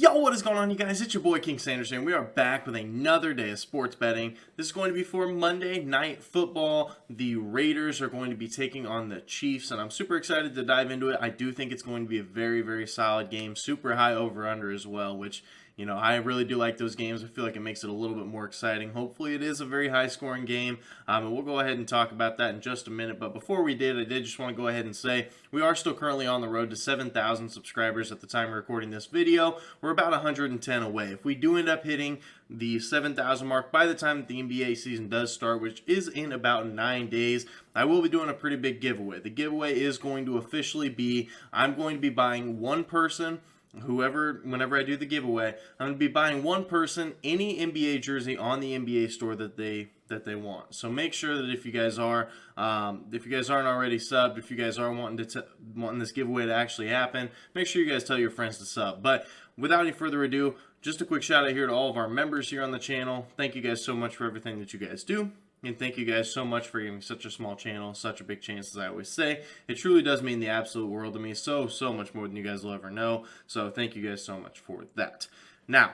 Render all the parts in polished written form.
Yo, what is going on, you guys? It's your boy King Sanderson. We are back with another day of sports betting. This is going to be for Monday Night Football. The Raiders are going to be taking on the Chiefs, and I'm super excited to dive into it. I do think it's going to be a very, very solid game. Super high over-under as well, which, you know, I really do like those games. I feel like it makes it a little bit more exciting. Hopefully it is a very high-scoring game, and we'll go ahead and talk about that in just a minute. But before we did, I did just want to go ahead and say we are still currently on the road to 7,000 subscribers at the time of recording this video. We're about 110 away. If we do end up hitting the 7,000 mark by the time that the NBA season does start, which is in about 9 days, I will be doing a pretty big giveaway. The giveaway is going to officially be, I'm going to be buying one person, whenever I do the giveaway, I'm going to be buying one person any NBA jersey on the NBA store that they want. So make sure that if you guys aren't already subbed, if you guys are wanting this giveaway to actually happen, make sure you guys tell your friends to sub. But without any further ado, just a quick shout out here to all of our members here on the channel. Thank you guys so much for everything that you guys do. And thank you guys so much for giving such a small channel such a big chance, as I always say. It truly does mean the absolute world to me. So much more than you guys will ever know. So thank you guys so much for that. Now,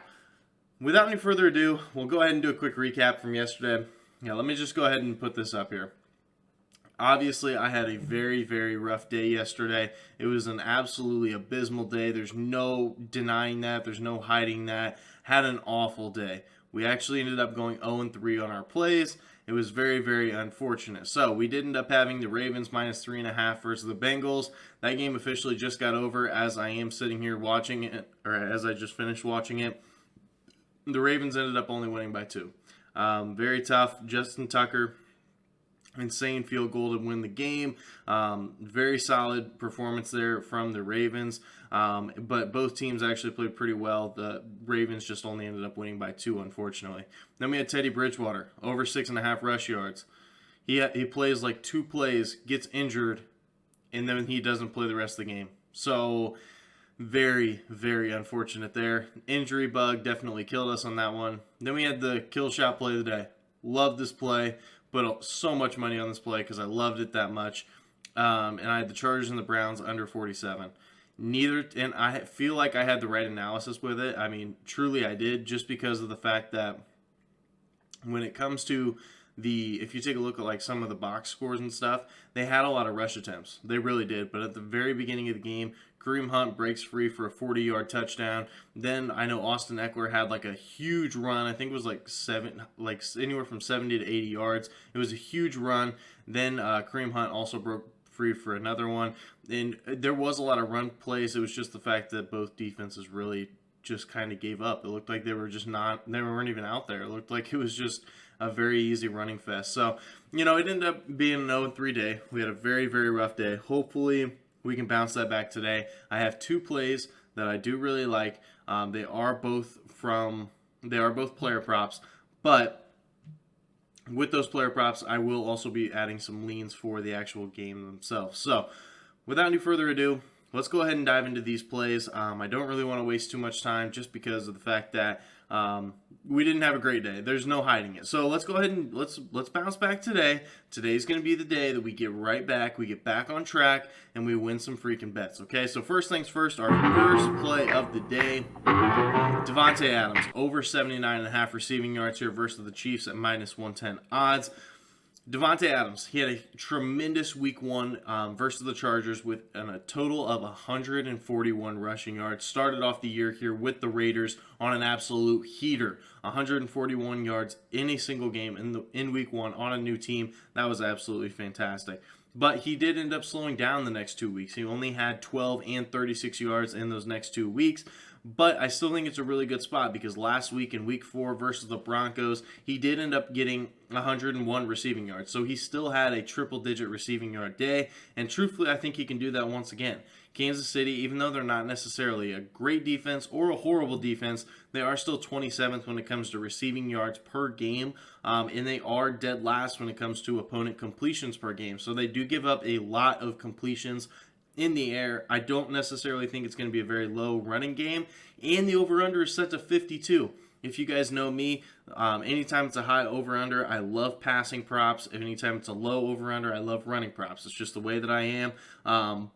without any further ado, we'll go ahead and do a quick recap from yesterday. Yeah, let me just go ahead and put this up here. Obviously, I had a very, very rough day yesterday. It was an absolutely abysmal day. There's no denying that. There's no hiding that. Had an awful day. We actually ended up going 0-3 on our plays. It was very, very unfortunate. So we did end up having the Ravens -3.5 versus the Bengals. That game officially just got over as I am sitting here watching it, or as I just finished watching it. The Ravens ended up only winning by 2. Very tough. Justin Tucker, insane field goal to win the game. Very solid performance there from the Ravens. But both teams actually played pretty well. The Ravens just only ended up winning by 2, unfortunately. Then we had Teddy Bridgewater, over 6.5 rush yards. He plays like 2 plays, gets injured, and then he doesn't play the rest of the game. So very, very unfortunate there. Injury bug definitely killed us on that one. Then we had the kill shot play of the day. Loved this play. Put so much money on this play because I loved it that much. And I had the Chargers and the Browns under 47. And I feel like I had the right analysis with it. I mean, truly I did, just because of the fact that when it comes to if you take a look at like some of the box scores and stuff, they had a lot of rush attempts. They really did. But at the very beginning of the game, Kareem Hunt breaks free for a 40-yard touchdown. Then I know Austin Eckler had like a huge run. I think it was like anywhere from 70 to 80 yards. It was a huge run. Then Kareem Hunt also broke free for another one. And there was a lot of run plays. It was just the fact that both defenses really just kind of gave up. It looked like they weren't even out there. It looked like it was just a very easy running fest. So, you know, it ended up being an 0-3 day. We had a very, very rough day. Hopefully we can bounce that back today. I have 2 plays that I do really like. They are both player props, but with those player props, I will also be adding some leans for the actual game themselves. So, without any further ado, let's go ahead and dive into these plays. I don't really want to waste too much time just because of the fact that we didn't have a great day. There's no hiding it. So let's go ahead and let's bounce back today. Today's going to be the day that we get right back. We get back on track and we win some freaking bets. Okay, so first things first, our first play of the day, Davante Adams, over 79.5 receiving yards here versus the Chiefs at -110 odds. Davante Adams, he had a tremendous week 1 versus the Chargers with a total of 141 rushing yards. Started off the year here with the Raiders on an absolute heater. 141 yards in a single game in week 1 on a new team. That was absolutely fantastic. But he did end up slowing down the next 2 weeks. He only had 12 and 36 yards in those next 2 weeks. But I still think it's a really good spot because last week in week 4 versus the Broncos, he did end up getting 101 receiving yards. So he still had a triple-digit receiving yard day. And truthfully, I think he can do that once again. Kansas City, even though they're not necessarily a great defense or a horrible defense, they are still 27th when it comes to receiving yards per game. And they are dead last when it comes to opponent completions per game. So they do give up a lot of completions in the air. I don't necessarily think it's going to be a very low running game, and the over-under is set to 52. If you guys know me, anytime it's a high over-under, I love passing props. Anytime it's a low over-under, I love running props. It's just the way that I am.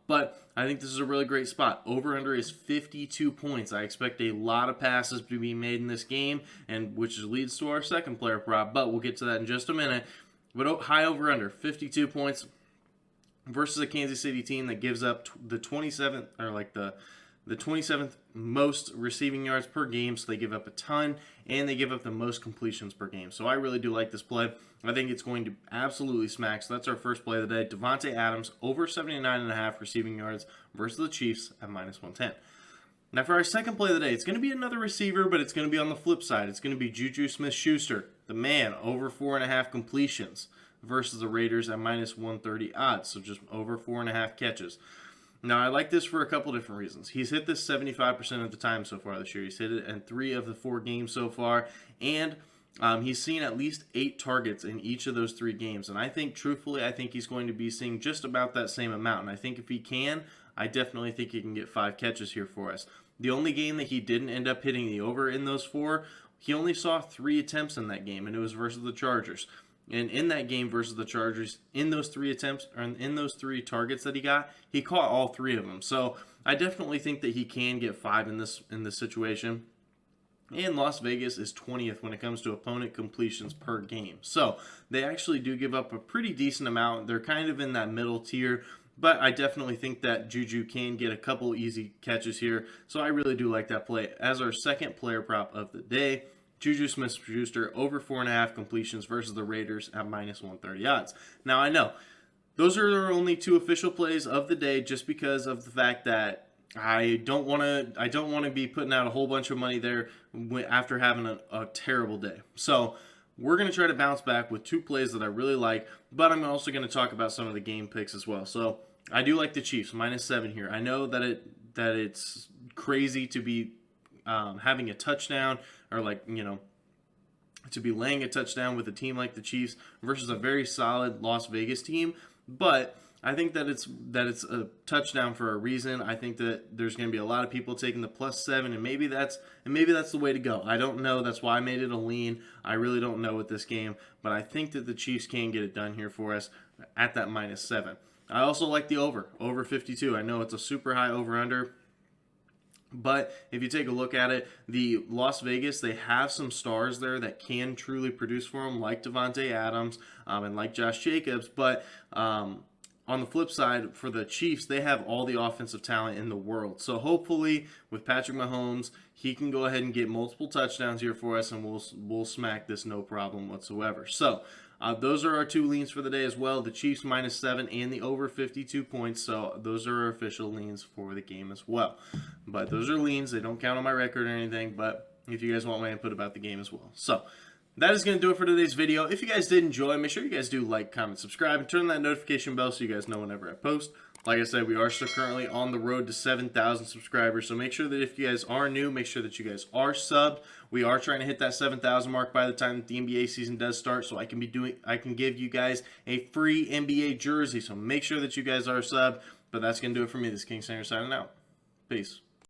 But I think this is a really great spot. Over-under is 52 points. I expect a lot of passes to be made in this game, and which leads to our second player prop, but we'll get to that in just a minute. But high over-under, 52 points versus a Kansas City team that gives up the 27th, or like the 27th most receiving yards per game, so they give up a ton, and they give up the most completions per game. So I really do like this play. I think it's going to absolutely smack. So that's our first play of the day. Davante Adams over 79.5 receiving yards versus the Chiefs at -110. Now for our second play of the day, it's going to be another receiver, but it's going to be on the flip side. It's going to be Juju Smith-Schuster, the man, over 4.5 completions versus the Raiders at -130 odds. So just over 4.5 catches. Now, I like this for a couple different reasons. He's hit this 75% of the time so far this year. He's hit it in 3 of the 4 games so far, and he's seen at least 8 targets in each of those 3 games. And I think, truthfully, I think he's going to be seeing just about that same amount. And I think if he can, I definitely think he can get 5 catches here for us. The only game that he didn't end up hitting the over in those 4, he only saw 3 attempts in that game, and it was versus the Chargers. And in that game versus the Chargers, in those 3 attempts, or in those 3 targets that he got, he caught all 3 of them. So I definitely think that he can get 5 in this situation. And Las Vegas is 20th when it comes to opponent completions per game. So they actually do give up a pretty decent amount. They're kind of in that middle tier. But I definitely think that Juju can get a couple easy catches here. So I really do like that play as our second player prop of the day. Juju Smith-Schuster over 4.5 completions versus the Raiders at -130 odds. Now I know those are our only 2 official plays of the day, just because of the fact that I don't want to be putting out a whole bunch of money there after having a terrible day. So we're going to try to bounce back with 2 plays that I really like, but I'm also going to talk about some of the game picks as well. So I do like the Chiefs -7 here. I know that it's crazy to be having a touchdown, or to be laying a touchdown with a team like the Chiefs versus a very solid Las Vegas team, but I think that it's a touchdown for a reason. I think that there's going to be a lot of people taking the +7, and maybe that's the way to go. I don't know. That's why I made it a lean. I really don't know with this game, but I think that the Chiefs can get it done here for us at that -7. I also like the over 52. I know it's a super high over/under. But if you take a look at it, the Las Vegas, they have some stars there that can truly produce for them, like Davante Adams and like Josh Jacobs. But on the flip side, for the Chiefs, they have all the offensive talent in the world. So hopefully, with Patrick Mahomes, he can go ahead and get multiple touchdowns here for us, and we'll smack this no problem whatsoever. So those are our 2 leans for the day as well. The Chiefs -7 and the over 52 points. So those are our official leans for the game as well. But those are leans. They don't count on my record or anything. But if you guys want my input about the game as well. So that is going to do it for today's video. If you guys did enjoy, make sure you guys do like, comment, subscribe, and turn on that notification bell so you guys know whenever I post. Like I said, we are still currently on the road to 7,000 subscribers, so make sure that if you guys are new, make sure that you guys are subbed. We are trying to hit that 7,000 mark by the time the NBA season does start, so I can give you guys a free NBA jersey. So make sure that you guys are subbed. But that's gonna do it for me. This is King Sander signing out. Peace.